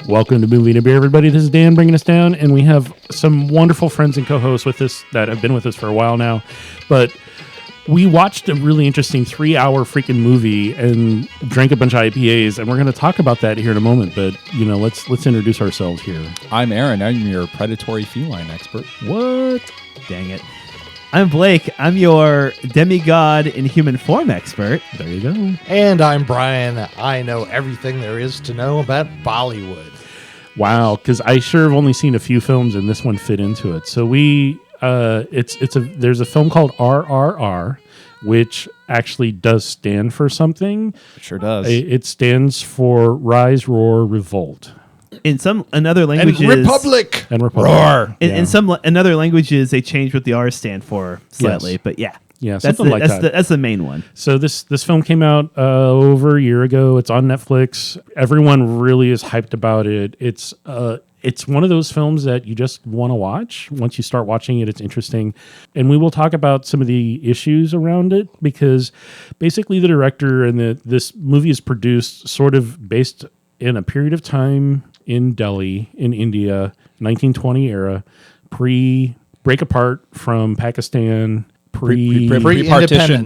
Welcome to Movie and a Beer, everybody. This is Dan bringing us down, and we have some wonderful friends and co-hosts with us that have been with us for a while now. But we watched a really interesting 3-hour freaking movie and drank a bunch of IPAs, and we're going to talk about that here in a moment. But let's introduce ourselves here. I'm Aaron. I'm your predatory feline expert. What? Dang it. I'm Blake. I'm your demigod in human form expert. There you go. And I'm Brian. I know everything there is to know about Bollywood. Wow, because I sure have only seen a few films, and this one fit into it. So there's a film called RRR, which actually does stand for something. It sure does. It stands for Rise, Roar, Revolt. In other languages, And Republic. Roar. In other languages, they change what the R's stand for slightly. Yes. But yeah, something like that. That's the main one. So this film came out over a year ago. It's on Netflix. Everyone really is hyped about it. It's one of those films that you just want to watch. Once you start watching it, it's interesting. And we will talk about some of the issues around it because basically the director and this movie is produced sort of based in a period of time in Delhi, in India, 1920 era, pre-break apart from Pakistan, pre-partition,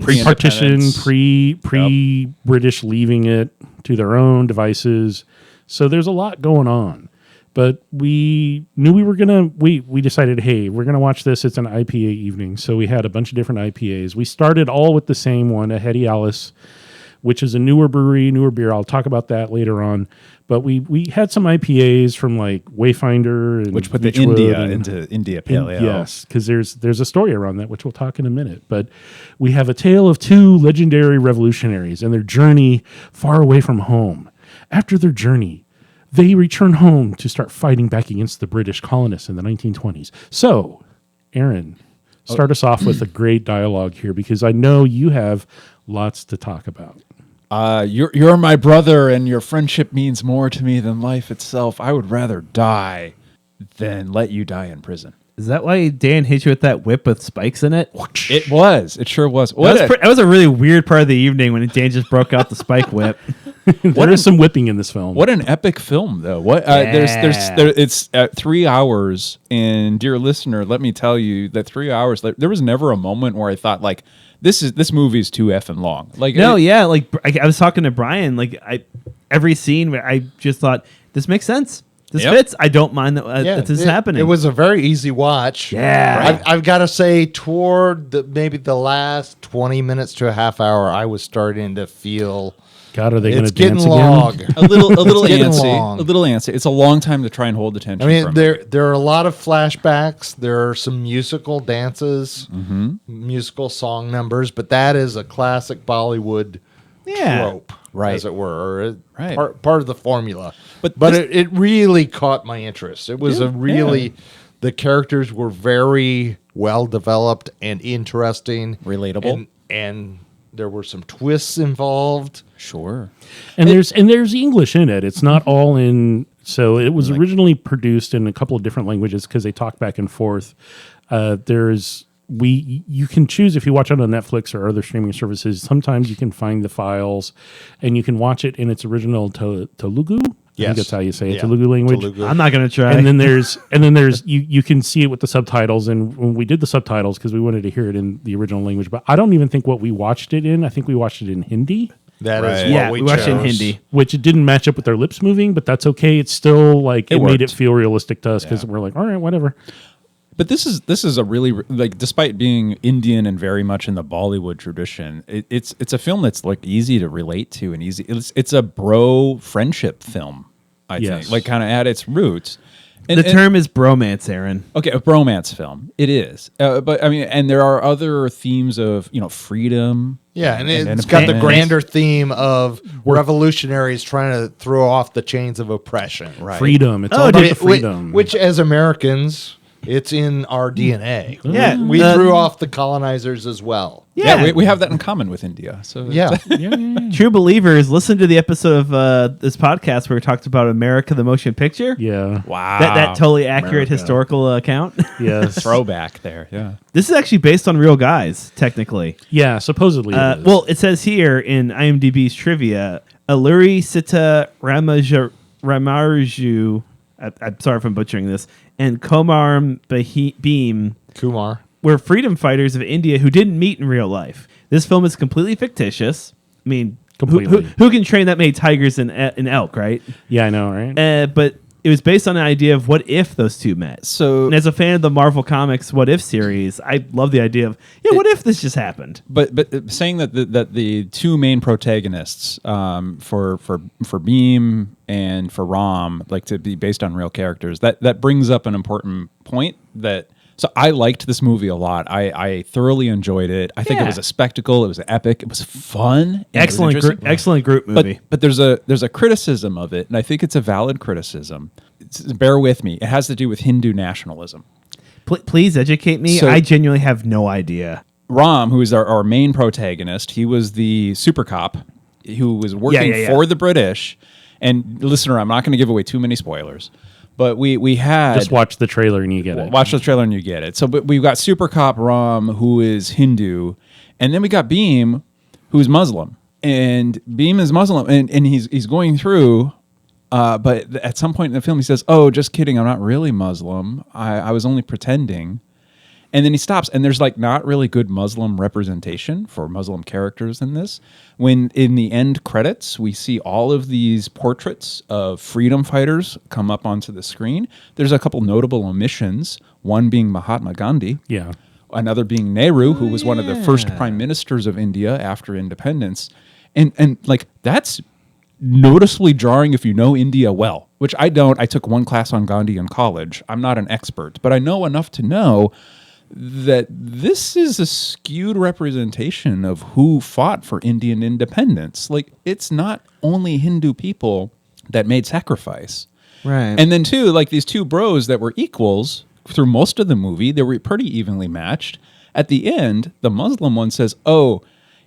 pre-British leaving it to their own devices. So there's a lot going on. But we knew we decided, hey, we're going to watch this. It's an IPA evening. So we had a bunch of different IPAs. We started all with the same one, a Hetty Alice, which is a newer brewery, newer beer. I'll talk about that later on. But we had some IPAs from like Wayfinder, and which put the Beachwood India into India Pale Ale. Yes, because there's a story around that, which we'll talk in a minute. But we have a tale of two legendary revolutionaries and their journey far away from home. After their journey, they return home to start fighting back against the British colonists in the 1920s. So, Aaron, start us off with a great dialogue here because I know you have lots to talk about. You're my brother, and your friendship means more to me than life itself. I would rather die than let you die in prison. Is that why Dan hit you with that whip with spikes in it? It was. It sure was. That was a really weird part of the evening when Dan just broke out the spike whip. There is some whipping in this film. What an epic film, though! It's 3 hours, and dear listener, let me tell you that 3 hours. There was never a moment where I thought like this movie is too effing long. I was talking to Brian. Every scene, I just thought this makes sense. This fits. I don't mind that this is happening. It was a very easy watch. Yeah. Right. I've got to say, toward maybe the last 20 minutes to a half hour, I was starting to feel... God, are they going to dance long. again? A little antsy. A little antsy. It's a long time to try and hold attention. I mean, there are a lot of flashbacks. There are some musical dances, musical song numbers, but that is a classic Bollywood trope, as it were, or part of the formula. But it really caught my interest. It was the characters were very well developed and interesting, relatable, and there were some twists involved. Sure. And there's English in it. It's not all in. So it was originally produced in a couple of different languages because they talk back and forth. You can choose if you watch it on Netflix or other streaming services. Sometimes you can find the files and you can watch it in its original Telugu. Yes. I think that's how you say it, Telugu language. Telugu. I'm not going to try. And then there's you can see it with the subtitles. And when we did the subtitles, because we wanted to hear it in the original language, but I don't even think what we watched it in. I think we watched it in Hindi. That is what we watched it in chose. Hindi, which it didn't match up with their lips moving, but that's okay. It's still it made it feel realistic to us because we're like, all right, whatever. But this is a really despite being Indian and very much in the Bollywood tradition, it's a film that's easy to relate to and easy. It's a bro friendship film. I think kind of at its roots. And the term is bromance, Aaron. Okay, a bromance film. It is, but I mean, and there are other themes of freedom. Yeah, and it's got the grander theme of revolutionaries trying to throw off the chains of oppression. Right, freedom. It's all about the freedom, which as Americans. It's in our DNA. Yeah, we threw off the colonizers as well. Yeah, we have that in common with India. So yeah. True believers, listen to the episode of this podcast where we talked about America, the motion picture. Yeah, wow, that totally accurate historical account. Yes, throwback there. Yeah, this is actually based on real guys, technically. Yeah, supposedly. It is. Well, it says here in IMDb's trivia, Alluri Sita Ramarju, I'm sorry if I'm butchering this, and Komar Bheem Kumar were freedom fighters of India who didn't meet in real life. This film is completely fictitious. I mean, Completely. who can train that many tigers and elk, right? Yeah, I know, right? But it was based on the idea of what if those two met. So, and as a fan of the Marvel Comics What If series, I love the idea of, what if this just happened? But saying that the two main protagonists for Beam and for Ram, like to be based on real characters, that brings up an important point that. So I liked this movie a lot. I thoroughly enjoyed it. I think it was a spectacle. It was epic. It was fun. Excellent group movie. But there's a criticism of it, and I think it's a valid criticism. Bear with me. It has to do with Hindu nationalism. Please educate me. So, I genuinely have no idea. Ram, who is our main protagonist, he was the super cop who was working for the British. And listener, I'm not going to give away too many spoilers. But we had... Just watch the trailer and you get it. Watch the trailer and you get it. So but we've got Super Cop Ram, who is Hindu. And then we got Beam, who's Muslim. And Beam is Muslim. And he's going through... but at some point in the film, he says, "Oh, just kidding. I'm not really Muslim. I was only pretending." And then he stops, and there's like not really good Muslim representation for Muslim characters in this. When in the end credits, we see all of these portraits of freedom fighters come up onto the screen. There's a couple notable omissions, one being Mahatma Gandhi. Yeah. Another being Nehru, who was one of the first prime ministers of India after independence. And like that's noticeably jarring if you know India well, which I don't. I took one class on Gandhi in college. I'm not an expert, but I know enough to know that this is a skewed representation of who fought for Indian independence. Like, it's not only Hindu people that made sacrifice. Right. And then, too, like these two bros that were equals through most of the movie, they were pretty evenly matched. At the end, the Muslim one says, "Oh,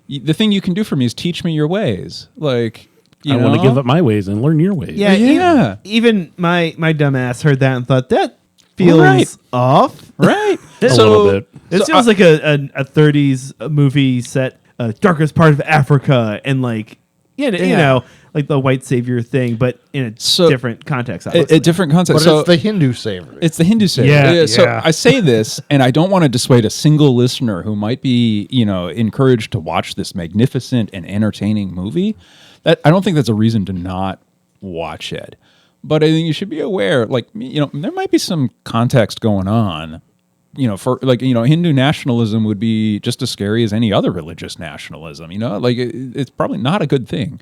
the thing you can do for me is teach me your ways." Like, I want to give up my ways and learn your ways. Yeah. Even my dumbass heard that and thought, that feels off. Right. A little bit. It feels like a 30s movie set, darkest part of Africa, and like, you know, like the white savior thing, but in a different context. A different context. But it's the Hindu savior. It's the Hindu savior. Yeah. So I say this, and I don't want to dissuade a single listener who might be, encouraged to watch this magnificent and entertaining movie. That I don't think that's a reason to not watch it. But I think you should be aware, like, there might be some context going on, for like, Hindu nationalism would be just as scary as any other religious nationalism, like it's probably not a good thing.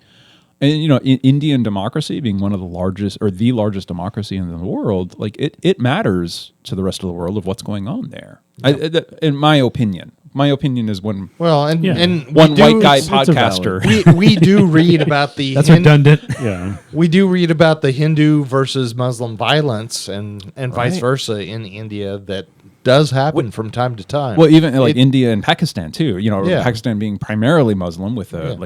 And, Indian democracy being one of the largest or the largest democracy in the world, like it matters to the rest of the world of what's going on there. Yep. In my opinion. My opinion is one. Well, and one white guy podcaster. We do read about the. That's redundant. Yeah, we do read about the Hindu versus Muslim violence and vice versa in India that does happen from time to time. Well, even like India and Pakistan too. Pakistan being primarily Muslim with a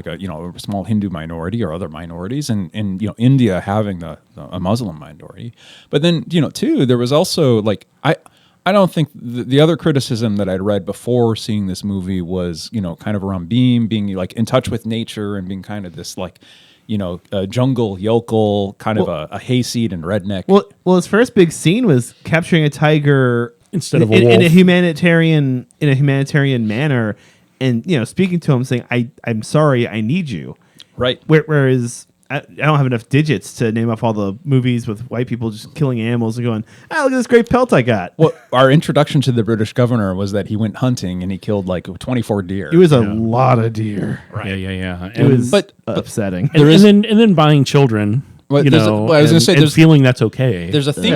small Hindu minority or other minorities, and India having a Muslim minority. But then too, there was also like I don't think the other criticism that I'd read before seeing this movie was, kind of around Beam being like in touch with nature and being kind of this like, a jungle yokel, kind of a hayseed and redneck. Well, his first big scene was capturing a tiger instead of a wolf in a humanitarian manner, and speaking to him saying, "I'm sorry, I need you." Right. Whereas I don't have enough digits to name off all the movies with white people just killing animals and going, look at this great pelt I got. Well, our introduction to the British governor was that he went hunting and he killed like 24 deer. It was a lot of deer. Right. Yeah. It was upsetting. And then buying children. I was going to say, feeling that's okay. There's a thing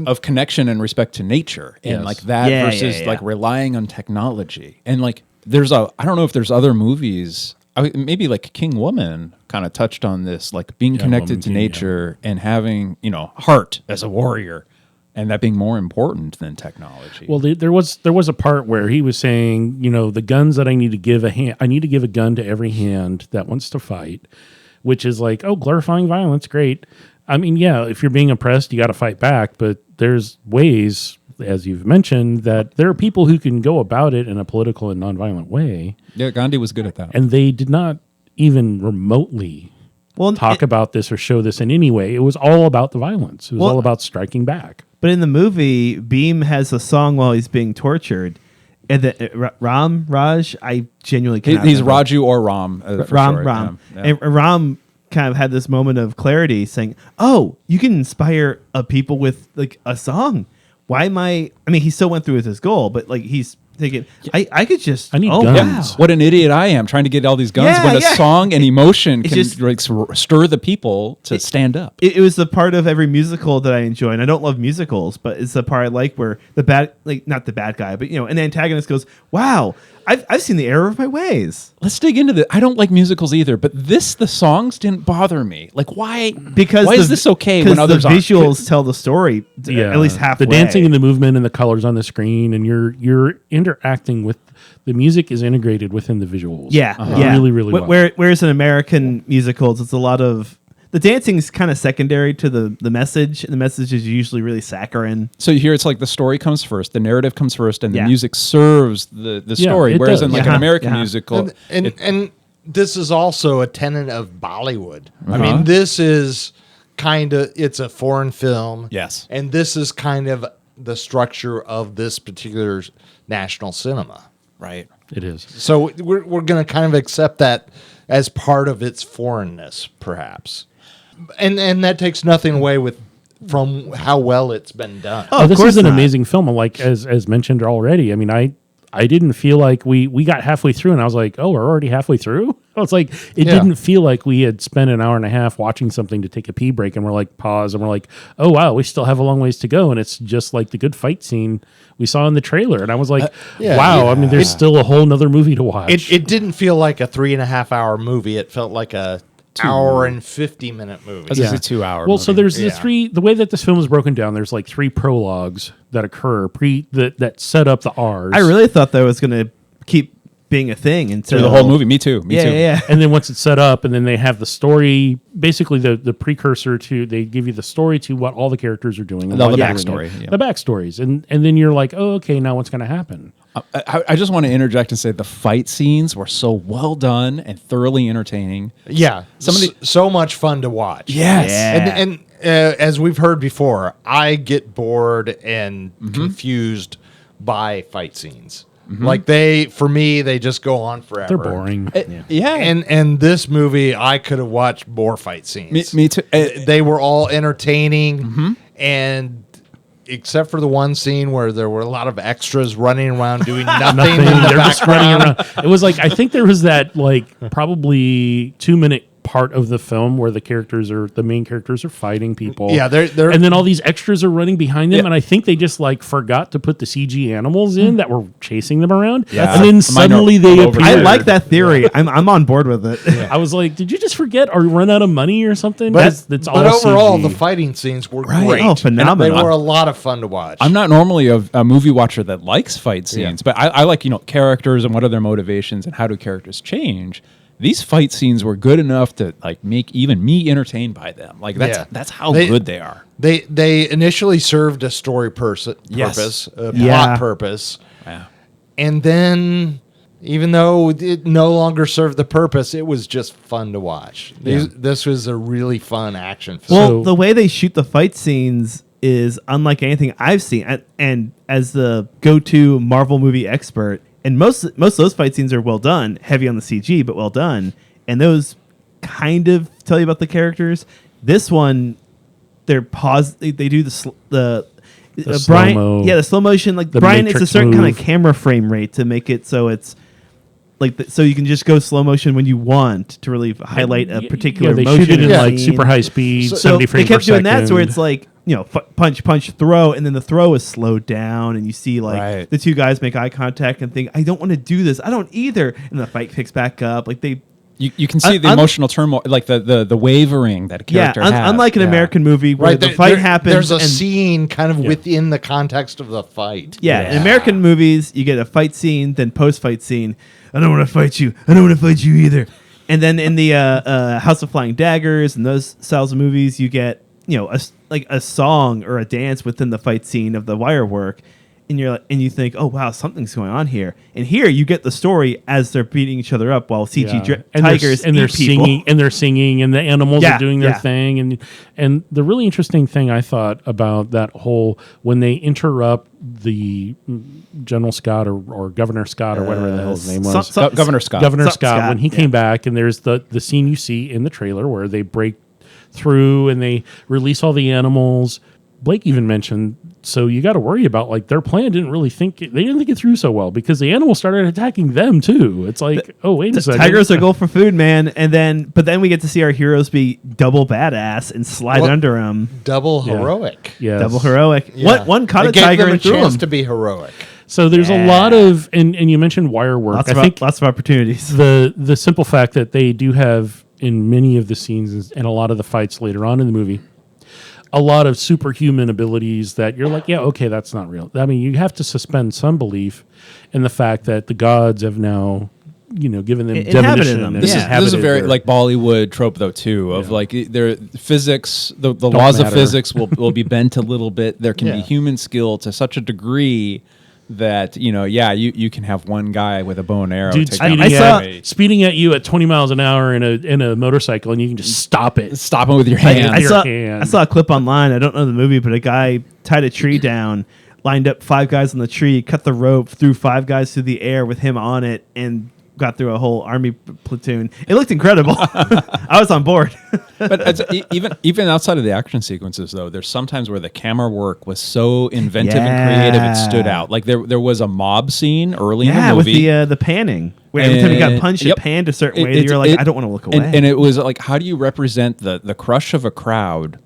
of connection and respect to nature, and like that versus like relying on technology. And like I don't know if there's other movies. Maybe like King Woman kind of touched on this, like being connected to nature and having, heart as a warrior, and that being more important than technology. Well, there was a part where he was saying, the guns that I need to give I need to give a gun to every hand that wants to fight, which is like, glorifying violence, great. I mean, yeah, if you're being oppressed, you got to fight back, but there's ways, as you've mentioned, that there are people who can go about it in a political and nonviolent way. Yeah, Gandhi was good at that. And they did not even remotely talk about this or show this in any way. It was all about the violence. It was all about striking back. But in the movie, Bheem has a song while he's being tortured. And Raj, I genuinely cannot He's remember. Raju or Ram. For Ram. short. Yeah. And Ram kind of had this moment of clarity saying, oh, you can inspire people with like a song. Why am I mean, he still went through with his goal, but like he's thinking, I could just, I need oh, guns. wow. What an idiot I am trying to get all these guns Yeah, when a yeah. song and emotion It's can just- like stir the people to stand up. It was the part of every musical that I enjoy, and I don't love musicals, but it's the part I like where the bad, like not the bad guy, but an antagonist goes, "Wow, I've seen the error of my ways." Let's dig into this. I don't like musicals either, but the songs didn't bother me. Like why? Because why is this okay when others the aren't? visuals tell the story at least halfway. The dancing and the movement and the colors on the screen, and you're interacting with the music is integrated within the visuals. Yeah, really, really well. Whereas in American musicals, it's a lot of the dancing is kind of secondary to the message, and the message is usually really saccharine. So here it's like the story comes first, the narrative comes first, and the Yeah. music serves the story. it Whereas does. in like an American musical, And this is also a tenet of Bollywood. I Uh-huh. mean, this is it's a foreign film. Yes. And this is kind of the structure of this particular national cinema. right? It is. So we're going to kind of accept that as part of its foreignness, perhaps. And that takes nothing away from how well it's been done. Oh, of This course is an not. amazing film. Like as mentioned already. I mean, I didn't feel like we got halfway through, and I was like, oh, we're already halfway through. I was like, it didn't feel like we had spent an hour and a half watching something to take a pee break, and we're like pause, and we're like, oh wow, we still have a long ways to go, and it's just like the good fight scene we saw in the trailer, and I was like, wow. I mean, there's still a whole nother movie to watch. It didn't feel like a 3.5 hour movie. It felt like a hour and 50-minute movie. This is a 2 hour. Well, so there's Yeah. the way that this film is broken down, there's like 3 prologues that occur that set up the R's. I really thought that was going to keep being a thing until through the whole movie. Me too. Me too. Yeah. And then once it's set up, and then they have the story, basically the precursor to, they give you the story to what all the characters are doing. and The why they're backstory, doing it. yeah. The backstories. And then you're like, oh, okay, now what's going to happen? I just want to interject and say the fight scenes were so well done and thoroughly entertaining. Yeah, so much fun to watch. Yes. Yeah. And as we've heard before, I get bored and confused by fight scenes. Like for me, they just go on forever. They're boring. Yeah. And this movie, I could have watched more fight scenes. Me too. They were all entertaining, and except for the one scene where there were a lot of extras running around doing nothing in the They're just running background. around. It was like, I think there was that like probably 2-minute part of the film where the main characters are fighting people. Yeah, they're and then all these extras are running behind them, and I think they just like forgot to put the CG animals in that were chasing them around. Yeah. And then suddenly they over appear. I like that theory. I'm on board with it. I was like, did you just forget or run out of money or something? But It's overall, CG. the fighting scenes were Right. great. Oh, phenomenal. They were a lot of fun to watch. I'm not normally a movie watcher that likes fight scenes, but I like, characters and what are their motivations and how do characters change. These fight scenes were good enough to like make even me entertained by them. Like that's how good they are. They initially served a story Yes. purpose, a Yeah. plot purpose, Yeah. and then even though it no longer served the purpose, it was just fun to watch. This was a really fun action film. Well, So- the way they shoot the fight scenes is unlike anything I've seen. And as the go-to Marvel movie expert, and most of those fight scenes are well done, heavy on the CG, but well done. And those kind of tell you about the characters. This one, they're they do the Brian, slow-mo. the slow motion. Like The Brian, it's a Matrix certain kind of move. camera frame rate to make it so it's like so you can just go slow motion when you want to really highlight a particular they motion. shoot it in and like scene. super high speed, So 70 they frames kept per doing second. that, so where it's like punch, throw, and then the throw is slowed down, and you see like Right. the two guys make eye contact and think, "I don't want to do this. I don't either," and the fight picks back up. Like they, You can see the emotional turmoil, like the wavering that a character has. unlike an American movie where the fight happens, There's a and scene kind of within the context of the fight. in American movies you get a fight scene, then post-fight scene. I don't want to fight you. I don't want to fight you either. And then in the House of Flying Daggers and those styles of movies, you get a song or a dance within the fight scene of the wire work. and you think, oh wow, something's going on here. And here you get the story as they're beating each other up while CG tigers and they're eat people. singing and the animals are doing their Yeah. thing. And the really interesting thing I thought about that whole, when they interrupt the General Scott or Governor Scott or whatever the hell his name was, Governor Scott. Governor Scott, when he came back, and there's the scene you see in the trailer where they break through and they release all the animals. Blake even mentioned, so you got to worry about, like, their plan didn't think it through so well because the animals started attacking them too. It's like, oh, wait a second. Tigers are go for food, man. But then we get to see our heroes be double badass and slide under them. Double heroic. Yes. Double heroic. Yeah. One caught It a gave tiger them a and threw chance him. to be heroic. So there's a lot of, and you mentioned wire work. Lots I think of opportunities. the simple fact that they do have in many of the scenes and a lot of the fights later on in the movie, a lot of superhuman abilities that you're like, yeah, okay, that's not real. I mean, you have to suspend some belief in the fact that the gods have now, given them Inhabited definition. them. and This is inhabited a very their- like Bollywood trope though too of like their physics, the laws matter. of physics will be bent a little bit. There can be Yeah. human skill to such a degree that you can have one guy with a bow and arrow. dude take speeding, down speeding at you at 20 miles an hour in a motorcycle, and you can just stop it. stop him with your hand. I saw a clip online. I don't know the movie, but a guy tied a tree down, lined up 5 guys on the tree, cut the rope, threw 5 guys through the air with him on it, and got through a whole army platoon. It looked incredible. I was on board. But even outside of the action sequences, though, there's sometimes where the camera work was so inventive and creative it stood out. Like there was a mob scene early in the with movie. the panning. Where every time he got punched, it panned a certain way. And you're like, I don't want to look away. And it was like, how do you represent the crush of a crowd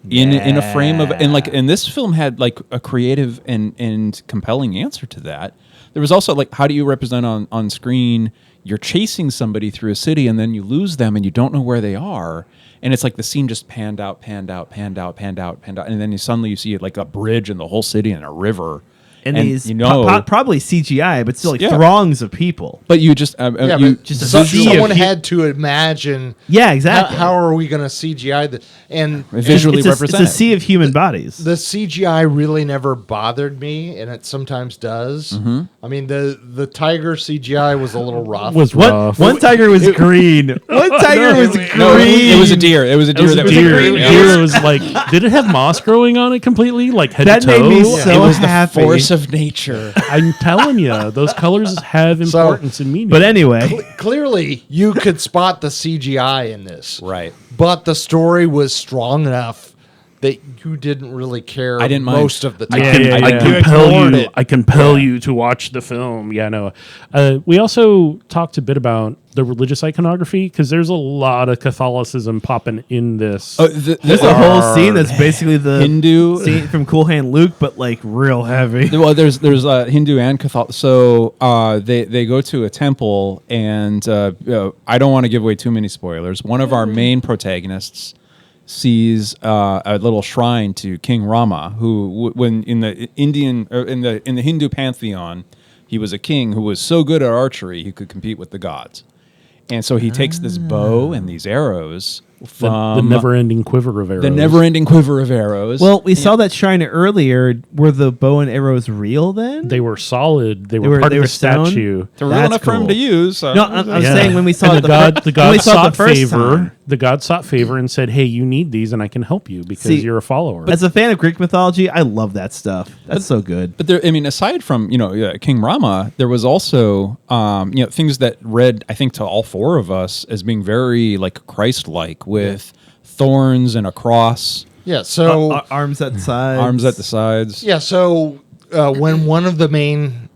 in a frame of, and this film had like a creative and compelling answer to that. There was also like, how do you represent on screen, you're chasing somebody through a city and then you lose them and you don't know where they are. And it's like the scene just panned out. And then suddenly you see like a bridge and the whole city and a river. And these probably CGI, but still like throngs of people. But you just someone had to imagine. Yeah, exactly. How are we going to CGI this and visually represent? It's a sea of human bodies. The CGI really never bothered me, and it sometimes does. Mm-hmm. I mean, the tiger CGI was a little rough. One tiger was green. One tiger was green. No, it was a deer. It was a deer. Deer was like, did it have moss growing on it completely? Like head that to toe? made me so it was happy. the force of nature. I'm telling you, those colors have importance and meaning. But anyway, Clearly, you could spot the CGI in this. Right. But the story was strong enough that you didn't really care I didn't mind. most of the time. I compel you to watch the film. Yeah, no. We also talked a bit about the religious iconography because there's a lot of Catholicism popping in this. there's a whole scene that's basically the Hindu scene from Cool Hand Luke, but like real heavy. Well, there's Hindu and Catholic. So they go to a temple, and I don't want to give away too many spoilers. One of our main protagonists sees a little shrine to King Rama, who, when in the Indian or in the Hindu pantheon, he was a king who was so good at archery he could compete with the gods. And so he takes this bow and these arrows from the never-ending quiver of arrows. The never-ending quiver of arrows. Well, we saw that shrine earlier. Were the bow and arrows real then? They were solid. They were part of the stone? statue. they're real enough for him to use. So. No, I'm saying when we saw And it the god sought first favor. time. The god sought favor and said, "Hey, you need these, and I can help you because you're a follower." As a fan of Greek mythology, I love that stuff. That's so good. But there, I mean, aside from King Rama, there was also things that read, I think, to all 4 of us as being very like Christ-like with thorns and a cross. Yeah, so arms at the sides. Arms at the sides. Yeah, so when one of the main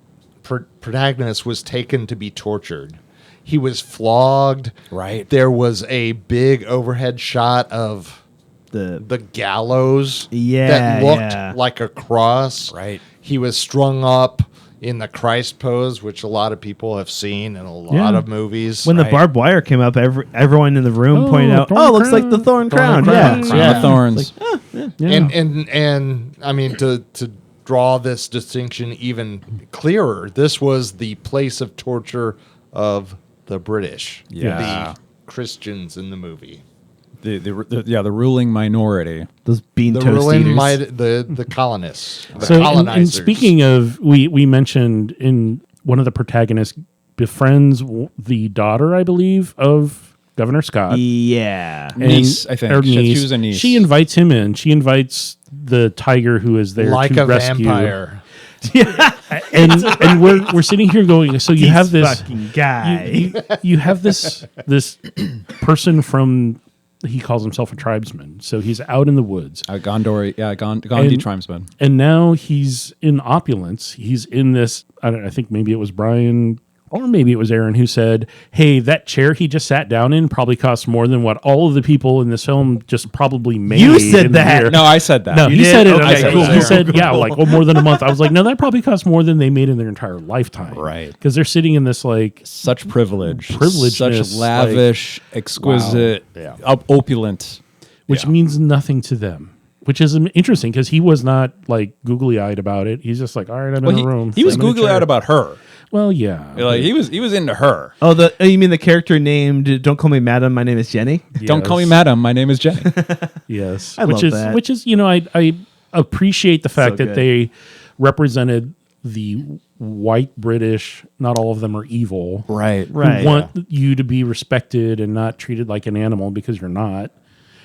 protagonists was taken to be tortured, he was flogged. Right. There was a big overhead shot of the gallows that looked like a cross. Right. He was strung up in the Christ pose, which a lot of people have seen in a lot of movies. When the barbed wire came up, everyone in the room pointed out, looks like the thorn crown. crown. Yeah. Crown of thorns. And I mean to draw this distinction even clearer, this was the place of torture of the British, Yeah. the Christians in the movie. the ruling minority. Those bean The toast ruling eaters. the colonists, the So, colonizers. and speaking of, we mentioned in one of the protagonists befriends the daughter, I believe, of Governor Scott. Yeah. And- Niece, I think. or She niece. was a niece. She invites him in. She invites the tiger who is there like to a rescue. vampire. And we're sitting here going. So you have this fucking guy. you have this person from, he calls himself a tribesman. So he's out in the woods. Gandhi And- tribesman. And now he's in opulence. He's in this. I think maybe it was Brian or maybe it was Aaron who said, "Hey, that chair he just sat down in probably costs more than what all of the people in this film just probably made." You said in the that. year." No, I said that. No, You he did? said it. Okay, Okay, cool. cool. He said, "Yeah, like more than a month." I was like, "No, that probably costs more than they made in their entire lifetime." Right. Because they're sitting in this like Such privilege. Privilegedness, Such lavish, exquisite, Yeah. opulent. which means nothing to them. Which is interesting because he was not like googly eyed about it. He's just like, all right, I'm in a room. He was I'm in a googly chair." eyed about her. Well, yeah. Like he was into her. Oh, you mean the character named "Don't Call Me Madam, My Name is Jenny"? Don't call me Yes. madam. My name is Jenny. Yes. I which love is that. which is, I appreciate the fact So that good. they represented the white British, not all of them are evil. Right. Who Right. want you to be respected and not treated like an animal because you're not.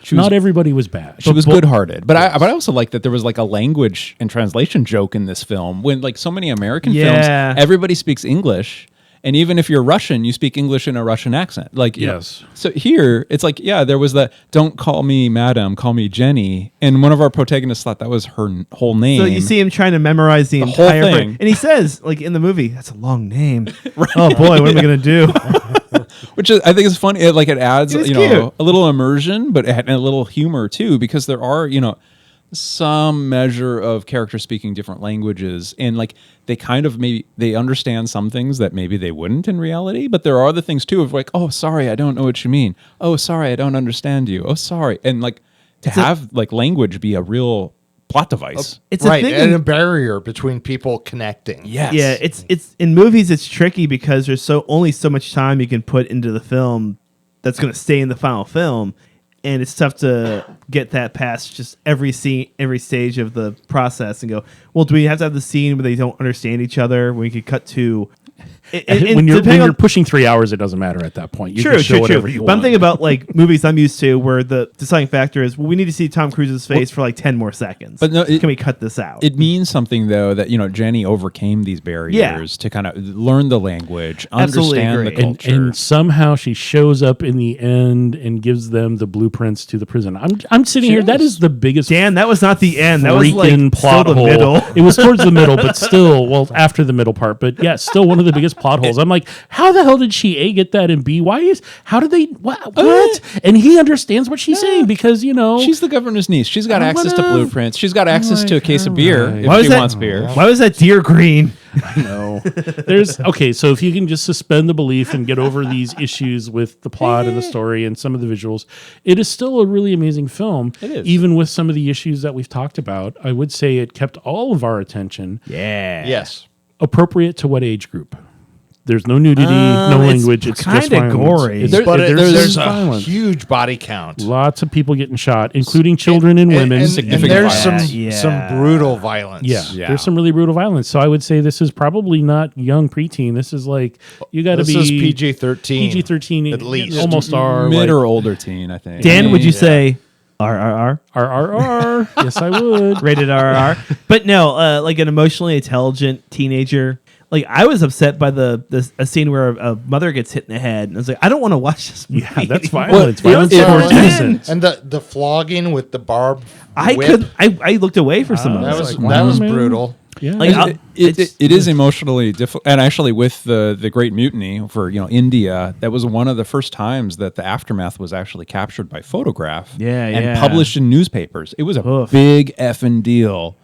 She was- Not everybody was bad. She was good-hearted, but I also like that there was like a language and translation joke in this film. When like so many American Yeah. films, everybody speaks English, and even if you're Russian, you speak English in a Russian accent. Like you know. Yes. So here it's like there was the "Don't call me madam, call me Jenny," and one of our protagonists thought that was her whole name. So you see him trying to memorize the whole entire thing. and he says, like in the movie, "That's a long name." Oh boy, what am I gonna do? which is, I think is funny. It adds It's a little immersion, but and a little humor too, because there are some measure of characters speaking different languages, and like they kind of maybe they understand some things that maybe they wouldn't in reality, but there are other things too of like, oh sorry, I don't know what you mean. Oh sorry, I don't understand you. Oh sorry, and like to have like language be a real plot device. It's right, a thing. and a barrier between people connecting. Yes. Yeah, it's in movies. It's tricky because there's only so much time you can put into the film that's going to stay in the final film, and it's tough to get that past just every scene, every stage of the process, and go, well, do we have to have the scene where they don't understand each other? Where we could cut to. when you're pushing 3 hours, it doesn't matter at that point. You can show whatever you But want. I'm thinking about like movies I'm used to where the deciding factor is, well, we need to see Tom Cruise's face for like 10 more seconds. But no, can we cut this out? It means something though that Jenny overcame these barriers to kind of learn the language, Absolutely understand the agree. culture. and somehow she shows up in the end and gives them the blueprints to the prison. I'm sitting here. That is the biggest Dan, that was not the end. That was like freaking plot still the hole. middle. It was towards the middle, but still, well, after the middle part. But yeah, still one of the biggest plot holes. I'm like, how the hell did she A, get that, and B, how did they what? And he understands what she's saying because She's the governor's niece. She's got access to whatever. blueprints. She's got access to a like, case of beer alright. if Why was she that- wants beer. Why was that deer green? no. There's okay. So if you can just suspend the belief and get over these issues with the plot and the story and some of the visuals, it is still a really amazing film. It is. Even with some of the issues that we've talked about. I would say it kept all of our attention. Yeah. Yes. Appropriate to what age group? There's no nudity, no it's language. It's kinda just violence. gory. It's- But there's a violence. huge body count. Lots of people getting shot, including children and women. And Significant there's violence. some brutal violence. Yeah, there's some really brutal violence. So I would say this is probably not young preteen. This is like you got to This be is PG-13. PG-13 at least. almost R. Mid or older teen, I think. Dan, would you say RRR? RRR? Yes, I would. Rated RRR? But no, like an emotionally intelligent teenager. Like I was upset by a scene where a mother gets hit in the head, and I was like, I don't want to watch this movie. Yeah, that's anymore. violence. Violence it- for it- innocent. And the flogging with the barbed I whip, I looked away for some of that it. was like, that wow, was man. brutal. Yeah. Like, It is emotionally difficult, and actually, with the Great Mutiny for India, that was one of the first times that the aftermath was actually captured by photograph, Yeah, and yeah. published in newspapers. It was a Oof. big effing deal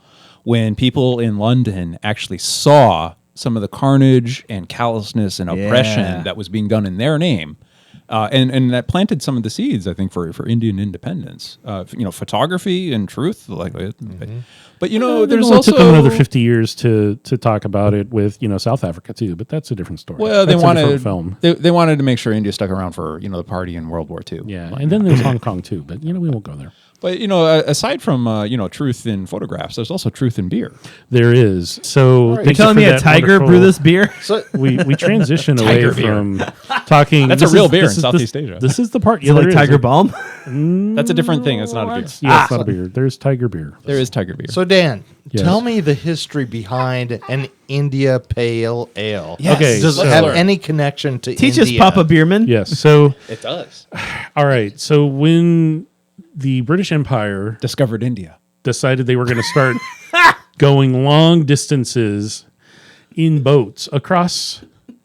when people in London actually saw some of the carnage and callousness and oppression Yeah. that was being done in their name. And that planted some of the seeds, I think, for Indian independence. Photography and truth, but there's also took them another 50 years to talk about it with South Africa too, but that's a different story. Well, that's they wanted a different film. They wanted to make sure India stuck around for the party in World War II. Yeah, and then there's Hong Kong too, but we won't go there. But aside from truth in photographs, there's also truth in beer. There is. So you're telling me a tiger brewed this beer? So we transition away Tiger from talking. That's a real beer in Southeast Asia. This is the part. Is it like Tiger Balm? That's a different thing. It's not a beer. Yeah, it's not a beer. There's tiger beer. There is tiger beer. So Dan, Yes. tell me the history behind an India Pale Ale. Yes. Okay, Does so- it have any connection to Teach India? us, Papa Beerman. Yes. So It does. all right. So when the British Empire Discovered India. decided they were going to start going long distances in boats across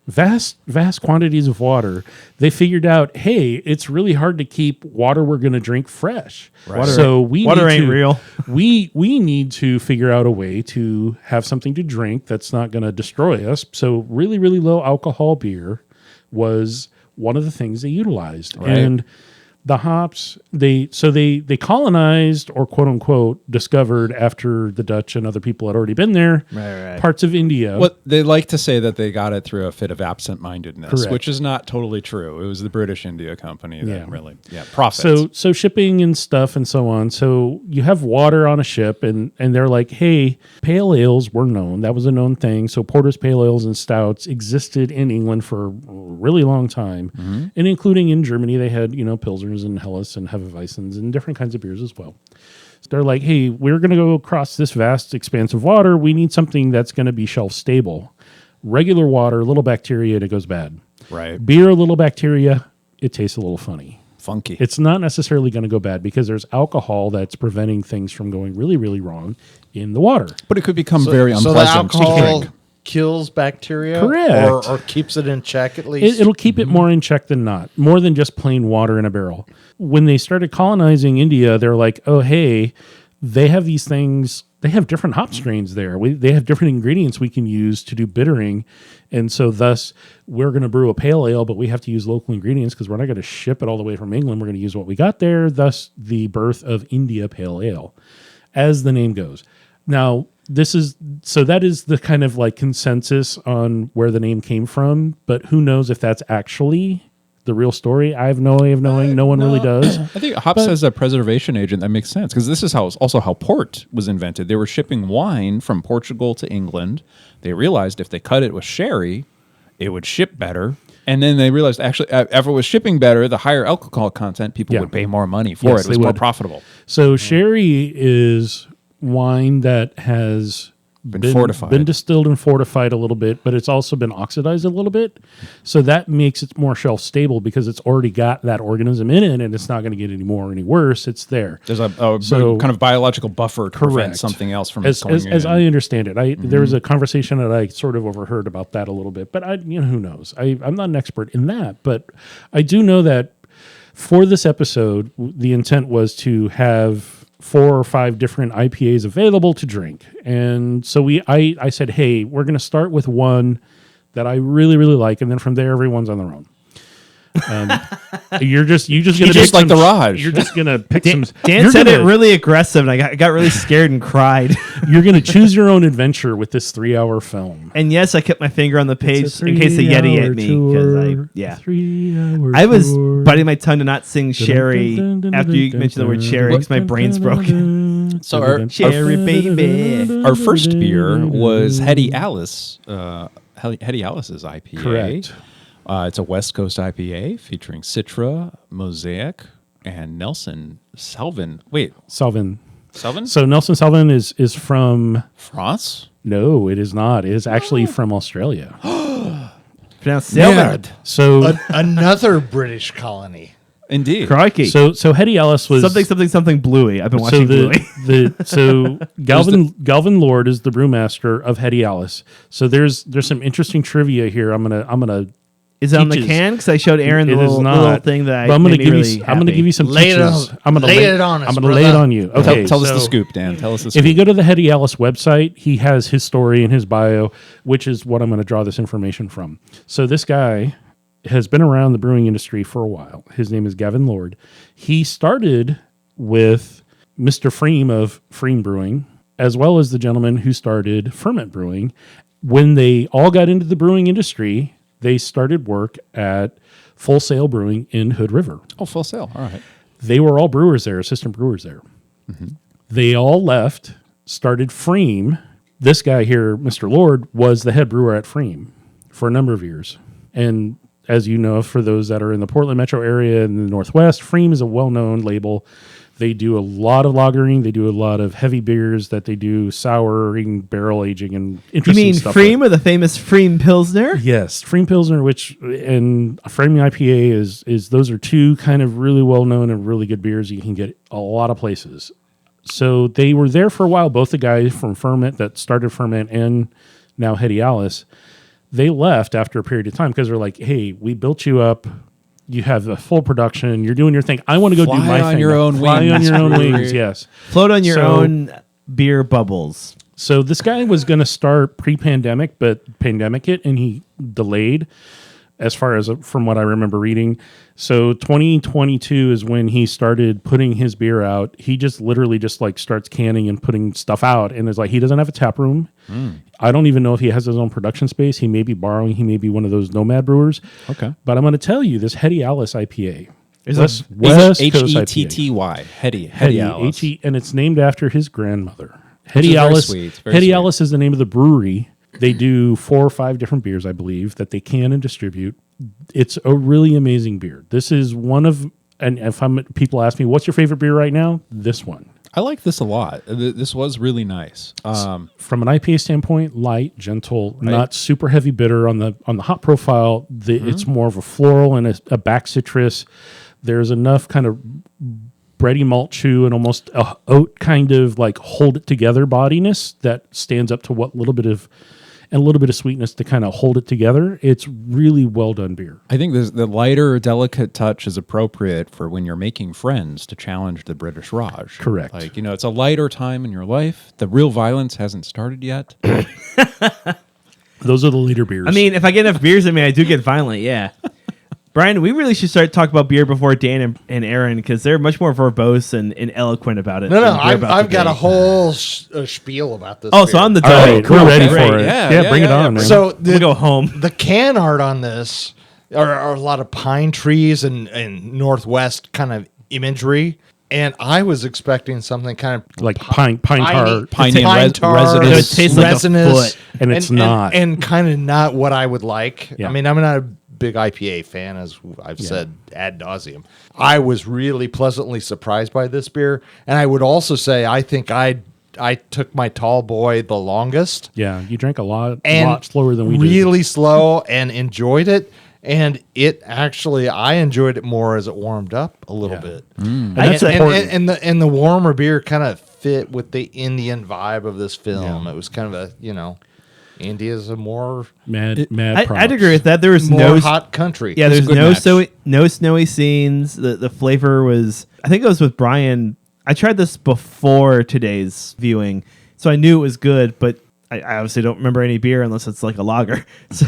vast quantities of water, they figured out, hey, it's really hard to keep water we're going to drink fresh. Right. So Water ain't real. We need to figure out a way to have something to drink that's not going to destroy us. So really, really low alcohol beer was one of the things they utilized. Right. And the hops, they colonized, or quote unquote discovered, after the Dutch and other people had already been there, Right. parts of India. What they like to say that they got it through a fit of absent-mindedness, Correct. which is not totally true. It was the British India Company that Yeah. really, profits. So shipping and stuff and so on. So you have water on a ship, and they're like, hey, pale ales were known. That was a known thing. So porters, pale ales, and stouts existed in England for a really long time, and including in Germany, they had pilsners and Helles and Hefeweizens and different kinds of beers as well. So they're like, hey, we're going to go across this vast expanse of water. We need something that's going to be shelf stable. Regular water, little bacteria, and it goes bad. right. Beer, a little bacteria, it tastes a little funny. Funky. It's not necessarily going to go bad because there's alcohol that's preventing things from going really, really wrong in the water. but it could become very So the unpleasant to alcohol drink. kills bacteria? Correct. Or keeps it in check at least? It'll keep it more in check than not, more than just plain water in a barrel. When they started colonizing India, they're like, oh, hey, they have these things. They have different hop strains there. They have different ingredients we can use to do bittering. And so thus, we're going to brew a pale ale, but we have to use local ingredients because we're not going to ship it all the way from England. We're going to use what we got there. Thus, the birth of India Pale Ale, as the name goes. Now, that is the kind of like consensus on where the name came from, but who knows if that's actually the real story? I have no way of knowing. No one really does. I think hops as a preservation agent, that makes sense, because this is also how port was invented. They were shipping wine from Portugal to England. They realized if they cut it with sherry, it would ship better. And then they realized actually, if it was shipping better, the higher alcohol content, people would pay more money for Yes, it. It was they more would. profitable. So sherry is wine that has Been fortified. been distilled and fortified a little bit, but it's also been oxidized a little bit. So that makes it more shelf stable because it's already got that organism in it, and it's not going to get any more or any worse. It's there. There's a So- kind of biological buffer to prevent Correct. something else from As going in. as I understand it, there was a conversation that I sort of overheard about that a little bit, but who knows? I'm not an expert in that, but I do know that for this episode, the intent was to have 4 or 5 different IPAs available to drink. And so I said, hey, we're going to start with one that I really, really like. And then from there, everyone's on their own. You're just going to just like the Raj. You're just going to pick Dan, some. Dan you're said gonna- it really aggressive, and I got really scared and cried. You're going to choose your own adventure with this 3-hour film. And yes, I kept my finger on the page in case the Yeti ate me. Because 3 hour I was tour. biting my tongue to not sing Sherry after you mentioned the word Sherry because my brain's broken. So our Sherry, baby. Our first beer was Hetty Alice, Hetty Alice's IPA. Correct. It's a West Coast IPA featuring Citra, Mosaic, and Nelson Selvin. Wait, Selvin. Selvin? So Nelson Selvin is from... France? No, it is not. It is actually from Australia. Pronounced Merde. So Another British colony. Indeed. Crikey. so Hetty Alice was... something bluey. I've been So watching Bluey. so Galvin Lord is the brewmaster of Hetty Alice. So there's some interesting trivia here. I'm gonna Is it on the teaches. can? Because I showed Aaron the It is little not. thing that But I'm made gonna me give really you. I'm gonna happy. give you some Lay it teaches. on- I'm gonna lay it on us, I'm gonna lay it brother. on you. Okay. Tell us the so scoop, Dan. Tell us the If scoop. you go to the Hetty Alice website, he has his story in his bio, which is what I'm going to draw this information from. So this guy has been around the brewing industry for a while. His name is Gavin Lord. He started with Mr. Freem of Freem Brewing, as well as the gentleman who started Ferment Brewing. When they all got into the brewing industry, they started work at Full Sail Brewing in Hood River. Oh, Full Sail. All right. They were all brewers there, assistant brewers there. Mm-hmm. They all left, started Freem. This guy here, Mr. Lord, was the head brewer at Freem for a number of years. And as you know, for those that are in the Portland metro area in the Northwest, Freem is a well-known label. They do a lot of lagering. They do a lot of heavy beers that they do souring, barrel aging, and interesting You mean stuff. Freem or the famous Freem Pilsner? Yes, Freem Pilsner, which and Framing IPA is those are two kind of really well-known and really good beers you can get a lot of places. So they were there for a while, both the guys from Ferment that started Ferment and now Hetty Alice. They left after a period of time because they're like, hey, we built you up. You have a full production. You're doing your thing. I want to go do my thing. Fly on your own wings, yes. Float on your own beer bubbles. So this guy was going to start pre-pandemic, but pandemic hit and he delayed as far as from what I remember reading. So 2022 is when he started putting his beer out. He just literally just like starts canning and putting stuff out. And it's like, he doesn't have a tap room. I don't even know if he has his own production space. He may be borrowing. He may be one of those nomad brewers. Okay. But I'm going to tell you this Hetty Alice IPA. Is West Hetty. Coast IPA. Hetty Alice. And it's named after his grandmother. Is Hetty very Alice. sweet. It's very Hetty sweet. Alice is the name of the brewery. They do 4 or 5 different beers, I believe, that they can and distribute. It's a really amazing beer. This is one of, and if people ask me, what's your favorite beer right now? This one. I like this a lot. This was really nice. From an IPA standpoint, light, gentle, not super heavy bitter on the hop profile. It's more of a floral and a back citrus. There's enough kind of bready malt chew and almost a oat kind of like hold it together bodiness that stands up to what little bit of sweetness to kind of hold it together. It's really well done beer. I think the lighter, delicate touch is appropriate for when you're making friends to challenge the British Raj. Correct. Like, it's a lighter time in your life. The real violence hasn't started yet. Those are the later beers. I mean, if I get enough beers in me, I do get violent, yeah. Brian, we really should start talking about beer before Dan and Aaron because they're much more verbose and eloquent about it. No, I've got a whole spiel about this. Oh, beer. so I'm the all right, cool. we're ready Great. for it. Yeah, Bring it on, man. So We'll go home. The can art on this are a lot of pine trees and Northwest kind of imagery. And I was expecting something kind of like pine tar. Piney pine tar, resinous. It tastes like a resinous, foot. And it's not. and kind of not what I would like. Yeah. I mean, I'm not a big IPA fan, as I've said ad nauseum. I was really pleasantly surprised by this beer, and I would also say I think I took my tall boy the longest. Yeah, you drank a lot slower than we did. Really slow and enjoyed it. And it actually, I enjoyed it more as it warmed up a little bit. And that's important. And the warmer beer kind of fit with the Indian vibe of this film. It was kind of a, India's a more mad I'd agree with that. There was more no hot country. Yeah, It's a there's good match. no snowy scenes. The flavor was. I think it was with Brian. I tried this before today's viewing, so I knew it was good. But I obviously don't remember any beer unless it's like a lager. So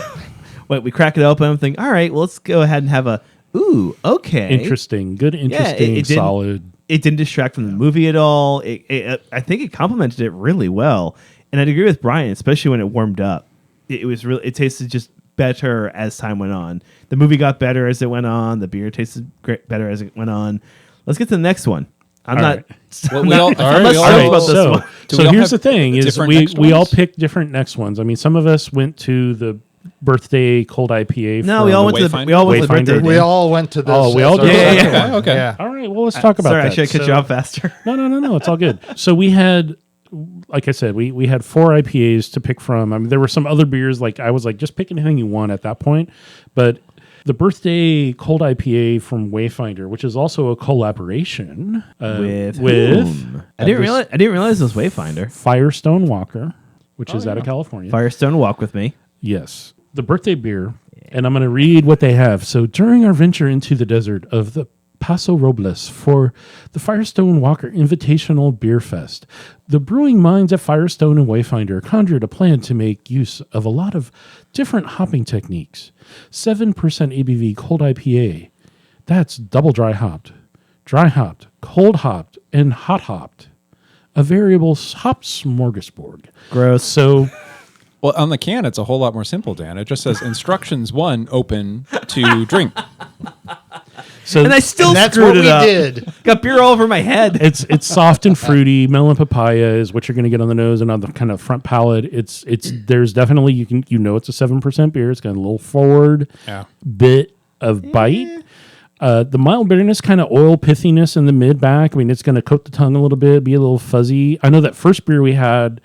we crack it open. I'm thinking, all right, well, let's go ahead and have a. Ooh, okay, interesting, good, interesting, it solid. It didn't distract from the movie at all. I think it complemented it really well. And I'd agree with Brian, especially when it warmed up. It was really. It tasted just better as time went on. The movie got better as it went on. The beer tasted better as it went on. Let's get to the next one. I'm All not. right. Well, we all- I'm all right, not we all- stoked all right, about this So, one. Do we so all here's have the thing: is different we next all ones? picked different next ones. I mean, some of us went to the birthday cold IPA. No, from we all went to the. Wayfinder? We all went to the Wayfinder. birthday. we Dan. all went to this. Oh, we all as our did? second Yeah. one. Okay. Yeah. All right, well, let's talk about Sorry, that. I should have cut you off faster. No, it's all good. So we had, like I said, we had 4 IPAs to pick from. I mean, there were some other beers. Like I was like, just pick anything you want at that point. But the birthday cold IPA from Wayfinder, which is also a collaboration With with whom? I didn't realize it was Wayfinder. Firestone Walker, which is out of California. Firestone, walk with me. Yes, the birthday beer. And I'm going to read what they have. So during our venture into the desert of the Paso Robles for the Firestone Walker Invitational Beer Fest. The brewing minds at Firestone and Wayfinder conjured a plan to make use of a lot of different hopping techniques. 7% ABV cold IPA. That's double dry hopped, cold hopped, and hot hopped. A variable hop smorgasbord. Gross. So... Well, on the can, it's a whole lot more simple, Dan. It just says instructions 1, open, 2, drink. So and I still that's screwed what it we up. did. Got beer all over my head. it's soft and fruity. Melon papaya is what you're going to get on the nose and on the kind of front palate. It's there's definitely it's a 7% beer. It's got a little forward bit of bite. The mild bitterness, kind of oil pithiness in the mid back. I mean, it's going to coat the tongue a little bit, be a little fuzzy. I know that first beer we had,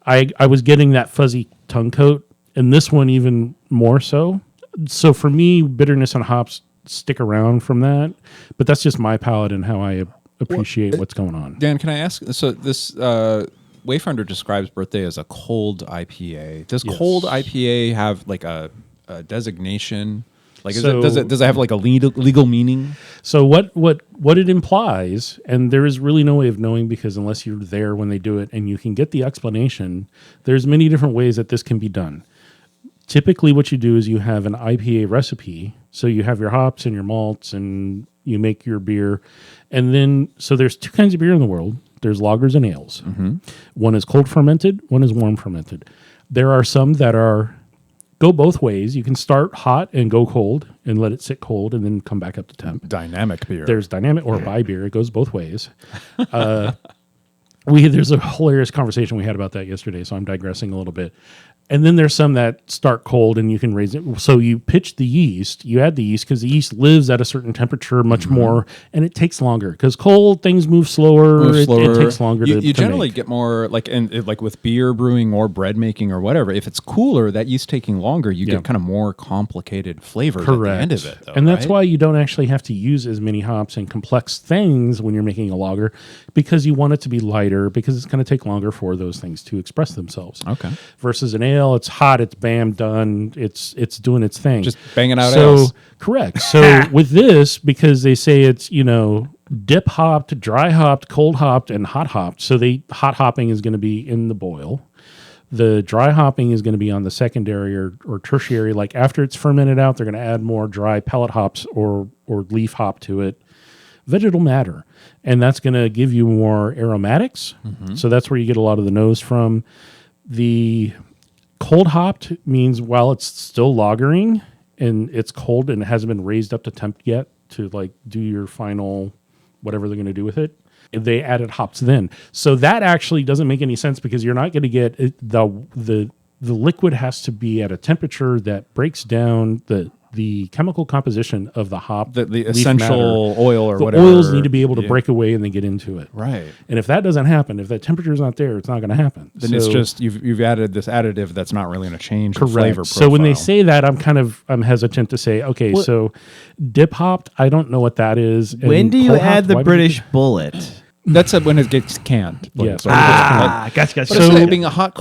I was getting that fuzzy tongue coat, and this one even more so. So for me, bitterness and hops stick around from that, but that's just my palate and how I appreciate what's going on. Dan, can I ask? So this Wayfinder describes Birthday as a cold IPA. Does cold IPA have like a designation? Like, does it have like a legal meaning? So what it implies, and there is really no way of knowing because unless you're there when they do it and you can get the explanation, there's many different ways that this can be done. Typically what you do is you have an IPA recipe. So you have your hops and your malts and you make your beer. And then, so there's 2 kinds of beer in the world. There's lagers and ales. Mm-hmm. One is cold fermented, one is warm fermented. There are some that go both ways. You can start hot and go cold and let it sit cold and then come back up to temp. Dynamic beer. There's dynamic or by beer. It goes both ways. There's a hilarious conversation we had about that yesterday, so I'm digressing a little bit. And then there's some that start cold and you can raise it. So you pitch the yeast, you add the yeast because the yeast lives at a certain temperature much more, and it takes longer because cold things move slower. It takes longer to You generally make. get more like with beer brewing or bread making or whatever. If it's cooler, that yeast taking longer, you get kind of more complicated flavors at the end of it. Though, and that's why you don't actually have to use as many hops and complex things when you're making a lager because you want it to be lighter because it's going to take longer for those things to express themselves. Okay. Versus an ale, it's hot, it's bam, done, it's doing its thing. Just banging out so, ales. Correct. So with this, because they say it's, dip hopped, dry hopped, cold hopped, and hot hopped. So hot hopping is going to be in the boil. The dry hopping is going to be on the secondary or tertiary. Like after it's fermented out, they're going to add more dry pellet hops or leaf hop to it. Vegetal matter. And that's going to give you more aromatics. Mm-hmm. So that's where you get a lot of the nose from. The cold hopped means while it's still lagering and it's cold and it hasn't been raised up to temp yet to like do your final whatever they're going to do with it, they hops then. So that actually doesn't make any sense because you're not going to get the liquid has to be at a temperature that breaks down the chemical composition of the hop, the essential oil or the whatever. Oils need to be able to break away and then get into it. Right. And if that doesn't happen, if that temperature is not there, it's not going to happen. Then it's just you've added this additive that's not really going to change the flavor profile. So when they say that, I'm hesitant to say, okay, so dip hopped, I don't know what that is. When do you add the British bullet? That's when it gets canned. Yes. Gotcha. So being a hot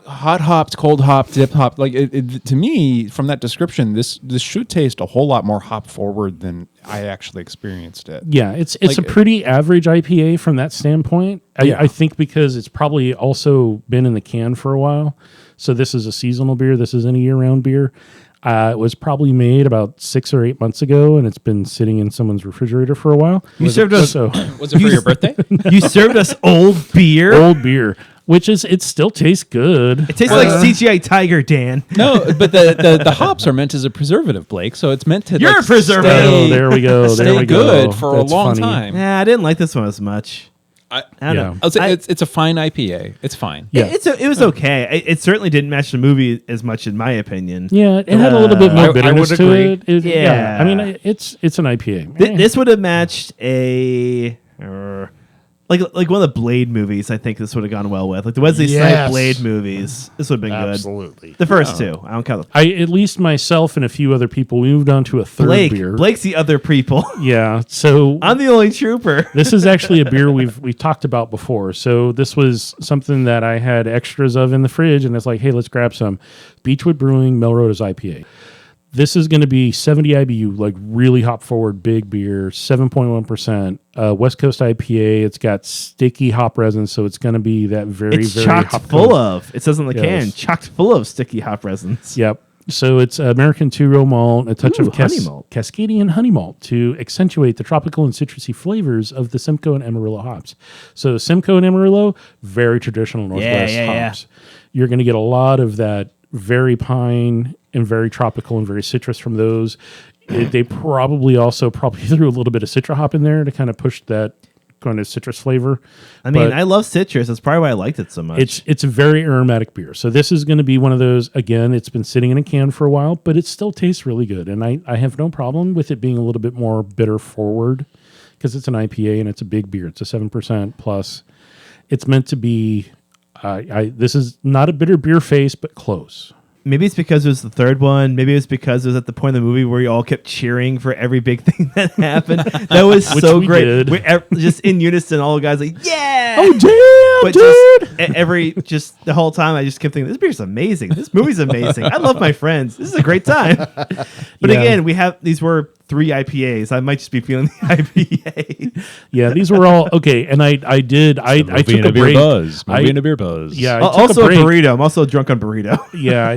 hopped, cold hopped, dip hopped, like to me, from that description, this should taste a whole lot more hop forward than I actually experienced it. Yeah, it's a pretty average IPA from that standpoint. I think because it's probably also been in the can for a while. So this is a seasonal beer. This isn't a year-round beer. It was probably made about 6 or 8 months ago, and it's been sitting in someone's refrigerator for a while. Was it for your birthday? You served us old beer, which it still tastes good. It tastes like CGI Tiger, Dan. No, but the hops are meant as a preservative, Blake. So it's meant to. You're a preservative. Oh, there we go. Stay good for a long time. Yeah, I didn't like this one as much. I don't know. I'll say it's a fine IPA. It's fine. Yeah. It was okay. It certainly didn't match the movie as much, in my opinion. Yeah, it had a little bit more bitterness to agree. it. Yeah. I mean, it's an IPA. This would have matched a like one of the Blade movies. I think this would have gone well with like the Wesley Snipes Blade movies. This would have been Absolutely. good. The first two. I don't count them. At least myself and a few other people, we moved on to a third beer. Blake's the other people. Yeah, so I'm the only trooper. this is actually a beer we've talked about before. So this was something that I had extras of in the fridge, and it's like, hey, let's grab some. Beachwood Brewing Melrose IPA. This is going to be 70 IBU, like really hop forward, big beer, 7.1%. West Coast IPA. It's got sticky hop resin, so it's going to be that very chocked hop full of. It says on the can, Yes. chocked full of sticky hop resins. Yep. So it's American two-row malt, a touch Ooh, of honey malt. Cascadian honey malt to accentuate the tropical and citrusy flavors of the Simcoe and Amarillo hops. So Simcoe and Amarillo, very traditional Northwest hops. You're going to get a lot of that very pine and very tropical and very citrus from those. They probably threw a little bit of Citra hop in there to kind of push that kind of citrus flavor. I mean, But I love citrus. That's probably why I liked it so much. it's a very aromatic beer. So this is going to be one of those, again, it's been sitting in a can for a while, but it still tastes really good. And I have no problem with it being a little bit more bitter forward because it's an IPA and it's a big beer. It's a 7% plus. It's meant to be, this is not a bitter beer face, but close. Maybe it's because it was the third one. Maybe it's because it was at the point in the movie where you all kept cheering for every big thing that happened. That was so we great. did. Just in unison, all the guys like, yeah! Oh, damn, But dude! just the whole time, I just kept thinking, this beer's amazing. This movie's amazing. I love my friends. This is a great time. But Yeah. again, these were 3 IPAs. I might just be feeling the IPA. Yeah, these were all okay. And I took a break. Movie and a beer buzz. Yeah, I took Also a a break. burrito. I'm also drunk on burrito. Yeah,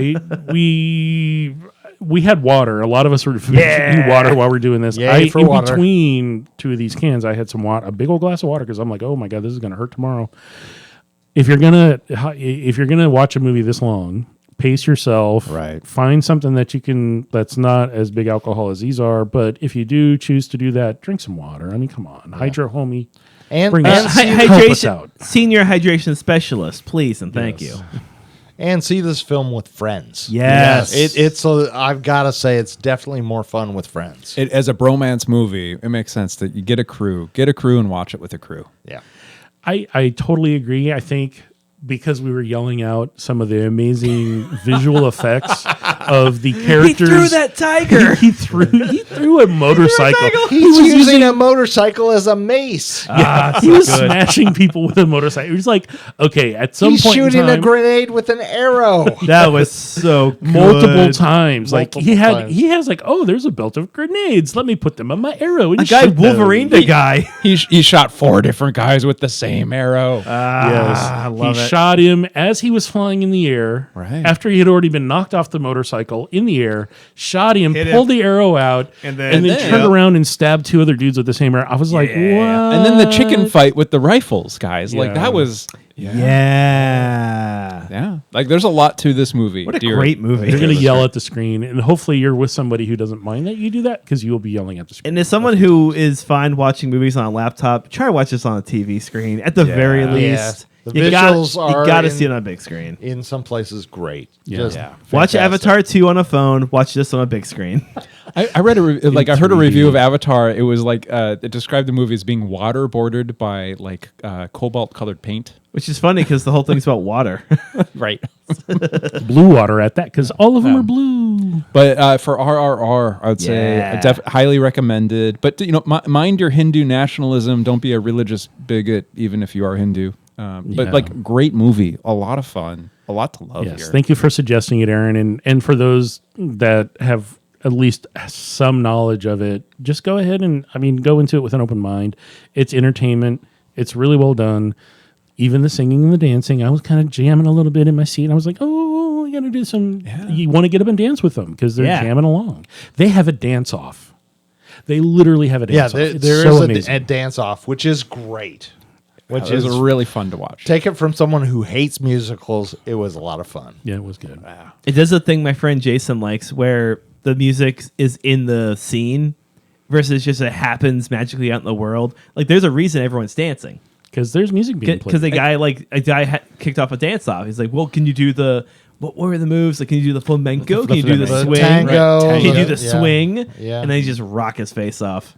we had water. A lot of us were Yeah. eating water while we're doing this. Yay for in water. between two of these cans, I had some water, a big old glass of water, because I'm like, oh my god, this is gonna hurt tomorrow. If you're gonna watch a movie this long, pace yourself. Right. Find something that's not as big alcohol as these are. But if you do choose to do that, drink some water. I mean, come on, hydro homie. And Bring and, us- see, help us Hydration, out. senior hydration specialist, please and thank Yes. you. and see this film with friends. Yes. I've got to say, it's definitely more fun with friends. As a bromance movie, it makes sense that you get a crew and watch it with a crew. Yeah. I totally agree. I think because we were yelling out some of the amazing visual effects of the He characters. threw that tiger. he threw a motorcycle. He's using a motorcycle as a mace. He was smashing people with a motorcycle. He was like, okay, at some He's point shooting in time, a grenade with an arrow. That was so good. multiple times. Multiple Like times. he has like, oh, there's a belt of grenades. Let me put them on my arrow. And A guy shoot them. Wolverine the guy. He shot 4 different guys with the same arrow. Yes, I love he it. shot him as he was flying in the air. Right. After he had already been knocked off the motorcycle in the air, shot him, Hit him. pulled the arrow out, And and then- then turned around and stabbed 2 other dudes with the same arrow. I was like, what? And then the chicken fight with the rifles, guys. Like Yeah. that was Yeah. yeah. Like there's a lot to this movie. What a great movie. You're going to yell at the screen, and hopefully you're with somebody who doesn't mind that you do that, because you will be yelling at the screen. And as someone who is fine watching movies on a laptop, try to watch this on a TV screen at the very least. The You visuals are got to in- see it on a big screen. In some places, great. Yeah. Just Yeah. Watch fantastic. Avatar 2 on a phone. Watch this on a big screen. I read I heard a 3D. review of Avatar. It was like it described the movie as being water bordered by like cobalt colored paint. Which is funny because the whole thing's about water. Right. Blue water at that, because all of them are blue. But for RRR, I would say Yeah. highly recommended. But mind your Hindu nationalism. Don't be a religious bigot, even if you are Hindu. Yeah. But like great movie, a lot of fun, a lot to love Yes, here. thank you for suggesting it, Aaron. And for those that have at least some knowledge of it, just go ahead and, go into it with an open mind. It's entertainment. It's really well done. Even the singing and the dancing, I was kind of jamming a little bit in my seat. I was like, oh, we got to do some. Yeah. You want to get up and dance with them because they're Yeah. jamming along. They have a dance off. They literally have a Yeah, dance off. there It's is so a amazing. dance off, which is great. Which It was is really fun to watch. take it from someone who hates musicals. It was a lot of fun. Yeah, it was good. It does a thing my friend Jason likes where the music is in the scene versus just it happens magically out in the world. Like there's a reason everyone's dancing. Because there's music being played. Because a guy kicked off a dance off. He's like, well, can you do what were the moves? Like, can you do the flamenco? Can you do the The swing? tango, Can you do the- the yeah. swing? Yeah. And then he just rock his face off.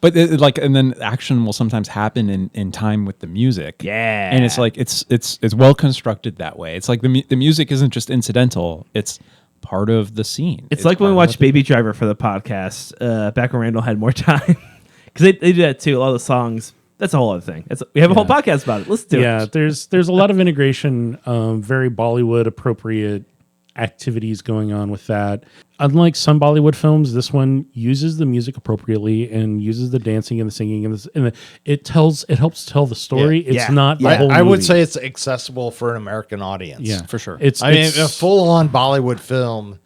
But and then action will sometimes happen in time with the music. Yeah. and it's like it's well constructed that way. It's like the music isn't just incidental; it's part of the scene. It's like when we part of watched the- Baby Driver for the podcast back when Randall had more time. Because they do that too. A lot of the songs. That's a whole other thing. We have a whole podcast about it. Let's do Yeah, it. there's a lot of integration, very Bollywood appropriate activities going on with that. Unlike some Bollywood films, this one uses the music appropriately and uses the dancing and the singing it helps tell the story. It's not the whole I would movie. say it's accessible for an American audience. Yeah, for sure. It's A full-on Bollywood film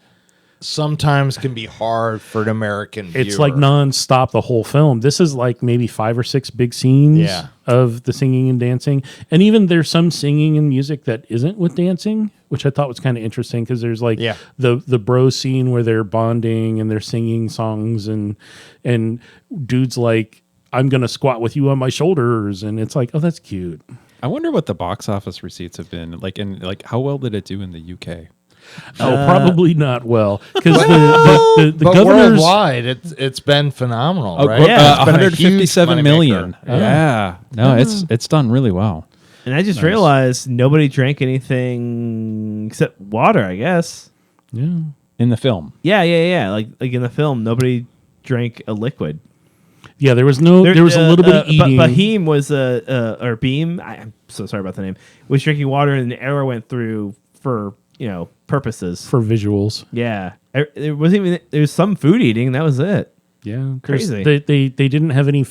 sometimes can be hard for an American viewer. it's like nonstop the whole film. This is like maybe 5 or 6 big scenes of the singing and dancing. And even there's some singing and music that isn't with dancing, which I thought was kind of interesting because there's like the bro scene where they're bonding and they're singing songs and dude's like, I'm going to squat with you on my shoulders. And it's like, oh, that's cute. I wonder what the box office receipts have been like. How well did it do in the UK? Oh, probably not well because the but governor's worldwide, it's been phenomenal, Oh, right? yeah, It's been a huge 157 moneymaker. million. Yeah, no, it's done really well. And I just realized nobody drank anything except water, I guess. yeah. In the film, Yeah. Like in the film, nobody drank a liquid. Yeah, there was a little bit of eating. But Bheem was or Beam. I'm so sorry about the name. Was drinking water, and the arrow went through for purposes. for visuals. Yeah, there wasn't even. There was some food eating. That was it. Yeah, Crazy. They didn't have any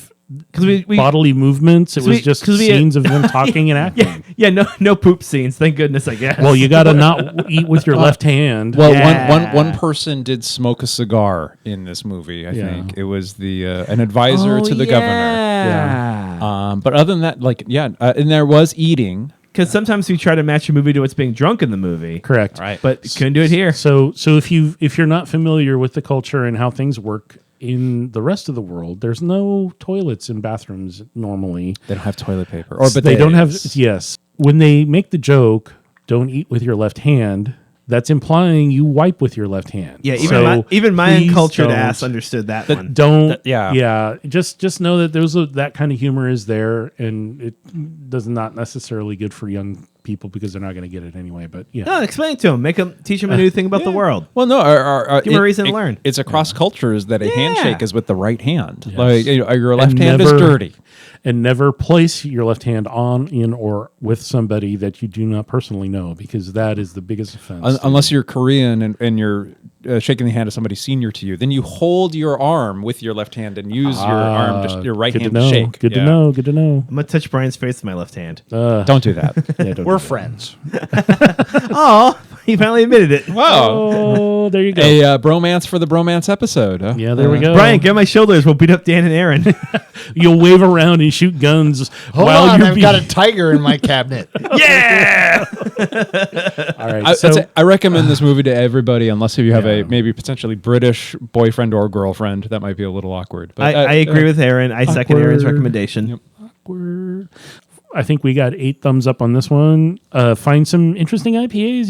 Because we bodily movements. It was just scenes of them talking and acting. yeah, no poop scenes. Thank goodness, I guess. Well, you got to not eat with your left hand. well, Yeah. one person did smoke a cigar in this movie. I Yeah. think it was the an advisor to the governor. Yeah. But other than that, and there was eating. Because sometimes we try to match a movie to what's being drunk in the movie. Correct. Right. But couldn't do it here. So if you're not familiar with the culture and how things work in the rest of the world, there's no toilets and bathrooms normally. They don't have toilet paper, or They don't have. Yes, when they make the joke, "Don't eat with your left hand," that's implying you wipe with your left hand. Yeah, So even my please uncultured don't- ass understood that one. Don't. yeah. Just know that that kind of humor is there, and it does not necessarily good for young people because they're not going to get it anyway. But yeah, No, explain it to him. Teach him a new thing about the world. Well, no, Give him a reason to learn. It's across cultures that a handshake is with the right hand. Yes. Like your left And hand is never- dirty. and never place your left hand on, in, or with somebody that you do not personally know, because that is the biggest offense. Unless you're Korean and you're shaking the hand of somebody senior to you, then you hold your arm with your left hand and use your arm, just your right good hand to know. to shake. Good Yeah. to know. Good to know. I'm gonna touch Brian's face with my left hand. Don't do that. Yeah, don't We're do that. friends. Oh, he finally admitted it. Wow. Oh, there you go. A bromance for the bromance episode. Huh? Yeah, there we go. Brian, get on my shoulders. We'll beat up Dan and Aaron. You'll wave around and shoot guns Hold while on, you're I've got a tiger in my cabinet. yeah. All right. I'd So say I recommend this movie to everybody, unless if you have a maybe potentially British boyfriend or girlfriend. That might be a little awkward. But I agree with Aaron. I second Aaron's Awkward. recommendation. Yep. awkward. I think we got 8 thumbs up on this one. Find some interesting IPAs.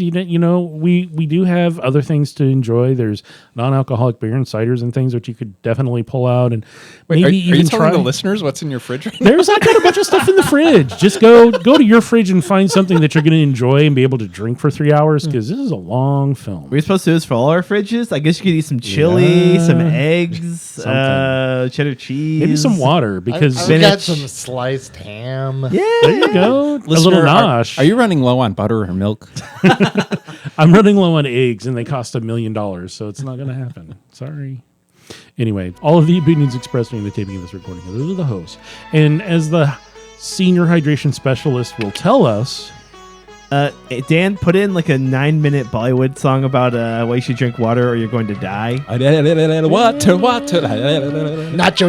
We do have other things to enjoy. There's non-alcoholic beer and ciders and things which you could definitely pull out and Wait, maybe are you even telling try. the listeners what's in your fridge right now? I got a bunch of stuff in the fridge. Just go to your fridge and find something that you're going to enjoy and be able to drink for 3 hours because this is a long film. Are we supposed to do this for all our fridges? I guess you could eat some chili, Yeah. some eggs, Something. cheddar cheese. Maybe some water because I've got Spinach. some sliced ham. Yeah. there you go. a little Listener, nosh. Are you running low on butter or milk? I'm running low on eggs, and they cost $1 million, so it's not going to happen. Sorry. Anyway, all of the opinions expressed during the taping of this recording are those of the host. And as the senior hydration specialist will tell us, Dan, put in like a 9-minute Bollywood song about why you should drink water or you're going to die.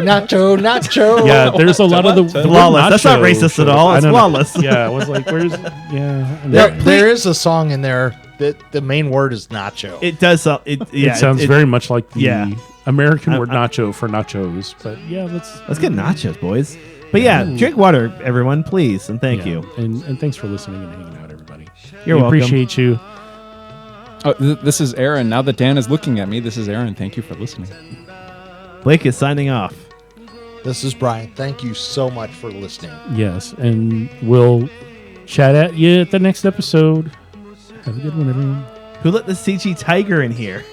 Nacho. yeah, there's a lot of the Flawless. That's not nacho racist at show. all. I It's don't know. flawless. Yeah, I was like, where's, yeah. I know. There is a song in there that the main word is nacho. It does. It sounds very much like the yeah. American word nacho for nachos, but yeah, Let's get nachos, boys. But yeah, drink water, everyone, please, and thank you. And thanks for listening and hanging out, everybody. You're we welcome. appreciate you. Oh, this is Aaron. Now that Dan is looking at me, this is Aaron. Thank you for listening. Blake is signing off. This is Brian. Thank you so much for listening. Yes, and we'll chat at you at the next episode. Have a good one, everyone. Who let the CG tiger in here?